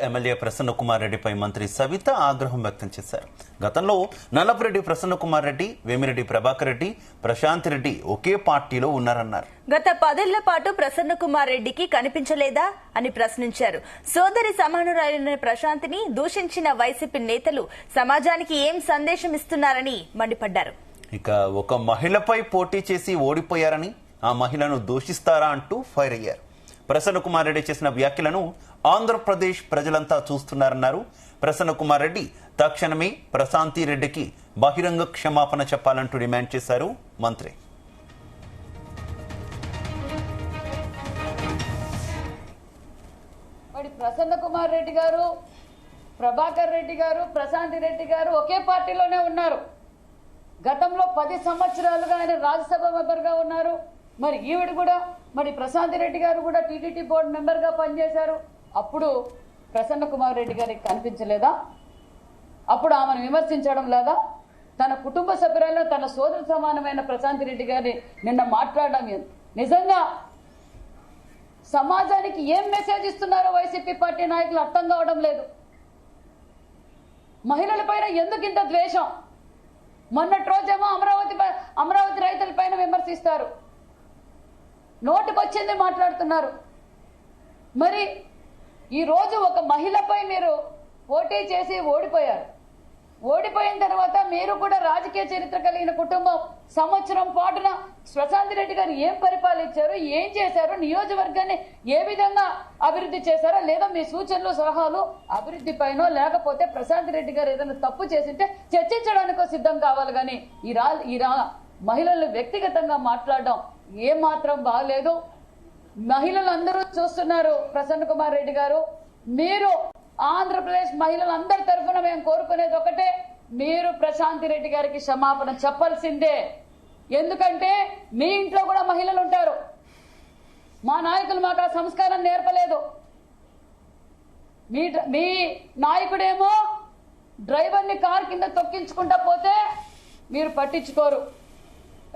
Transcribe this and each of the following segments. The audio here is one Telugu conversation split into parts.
ఎమ్మెల్యే ప్రసన్న కుమార్ రెడ్డిపై మంత్రి సవిత ఆగ్రహం వ్యక్తం చేశారు. గతంలో నల్లపురెడ్డి ప్రసన్న కుమార్ రెడ్డి, వేమిరెడ్డి ప్రభాకర్ రెడ్డి, ప్రశాంత్ రెడ్డి ఒకే పార్టీలో ఉన్నారన్నారు. గత 10 ఏళ్ల పాటు ప్రసన్న కుమార్ రెడ్డికి కనిపించలేదా అని ప్రశ్నించారు. సోదరి సమానురాలైన ప్రశాంత్ని దూషించిన వైసీపీ నేతలు సమాజానికి ఏం సందేశం ఇస్తున్నారని మండిపడ్డారు. ఇక ఒక మహిళపై పోటీ చేసి ఓడిపోయారని ఆ మహిళను దూషిస్తారా అంటూ ఫైర్ అయ్యారు. ప్రసన్న కుమార్ రెడ్డి చేసిన వ్యాఖ్యలను ఆంధ్రప్రదేశ్ ప్రజలంతా చూస్తున్నారన్నారు. ప్రసన్న కుమార్ రెడ్డి తక్షణమే ప్రశాంతి రెడ్డికి బహిరంగ క్షమాపణ చెప్పాలంటూ డిమాండ్ చేశారు మంత్రి. మరి ప్రసన్న కుమార్ రెడ్డి గారు, ప్రభాకర్ రెడ్డి గారు, ప్రశాంతి రెడ్డి గారు ఒకే పార్టీలోనే ఉన్నారు. గతంలో 10 సంవత్సరాలుగా ఆయన రాజ్యసభ మెంబర్గా ఉన్నారు. మరి ఈవిడ కూడా, మరి ప్రశాంతి రెడ్డి గారు కూడా టీటీడీ బోర్డు మెంబర్గా పనిచేశారు. అప్పుడు ప్రసన్న కుమార్ రెడ్డి గారికి కనిపించలేదా? అప్పుడు ఆమెను విమర్శించడం లేదా? తన కుటుంబ సభ్యులైన తన సోదరు సమానమైన ప్రశాంతి రెడ్డి గారిని నిన్న మాట్లాడడం నిజంగా సమాజానికి ఏం మెసేజ్ ఇస్తున్నారో వైసీపీ పార్టీ నాయకులు అర్థం కావడం లేదు. మహిళలపైన ఎందుకు ఇంత ద్వేషం? మొన్నటి రోజేమో అమరావతి రైతులపైన విమర్శిస్తారు, నోటికొచ్చింది మాట్లాడుతున్నారు. మరి ఈరోజు ఒక మహిళపై మీరు పోటీ చేసి ఓడిపోయారు. ఓడిపోయిన తర్వాత మీరు కూడా రాజకీయ చరిత్ర కలిగిన కుటుంబం, సంవత్సరం పాటున ప్రశాంత్ రెడ్డి గారు ఏం పరిపాలించారు, ఏం చేశారు, నియోజకవర్గాన్ని ఏ విధంగా అభివృద్ధి చేశారో, లేదా మీ సూచనలు సలహాలు అభివృద్ధి పైన, లేకపోతే ప్రశాంత్ రెడ్డి గారు ఏదైనా తప్పు చేసింటే చర్చించడానికో సిద్ధం కావాలి. కానీ ఈ మహిళలు వ్యక్తిగతంగా మాట్లాడడం ఏమాత్రం బాగలేదు. మహిళలందరూ చూస్తున్నారు. ప్రసన్న కుమార్ రెడ్డి గారు, మీరు ఆంధ్రప్రదేశ్ మహిళలందరి తరఫున మేము కోరుకునేది ఒకటే, మీరు ప్రశాంతి రెడ్డి గారికి క్షమాపణ చెప్పాల్సిందే. ఎందుకంటే మీ ఇంట్లో కూడా మహిళలు ఉంటారు. మా నాయకులు మాకు ఆ సంస్కారం నేర్పలేదు. మీ నాయకుడేమో డ్రైవర్ని కార్ కింద తొక్కించుకుంటా పోతే మీరు పట్టించుకోరు,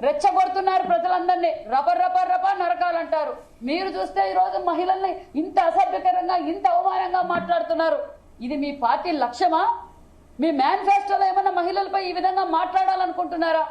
రెచ్చగొడుతున్నారు ప్రజలందరినీ, రబర్ రబర్ రబర్ నరకాలంటారు. మీరు చూస్తే ఈరోజు మహిళల్ని ఇంత అసభ్యకరంగా, ఇంత అవమానంగా మాట్లాడుతున్నారు. ఇది మీ పార్టీ లక్ష్యమా? మీ మేనిఫెస్టోలో ఏమన్నా మహిళలపై ఈ విధంగా మాట్లాడాలనుకుంటున్నారా?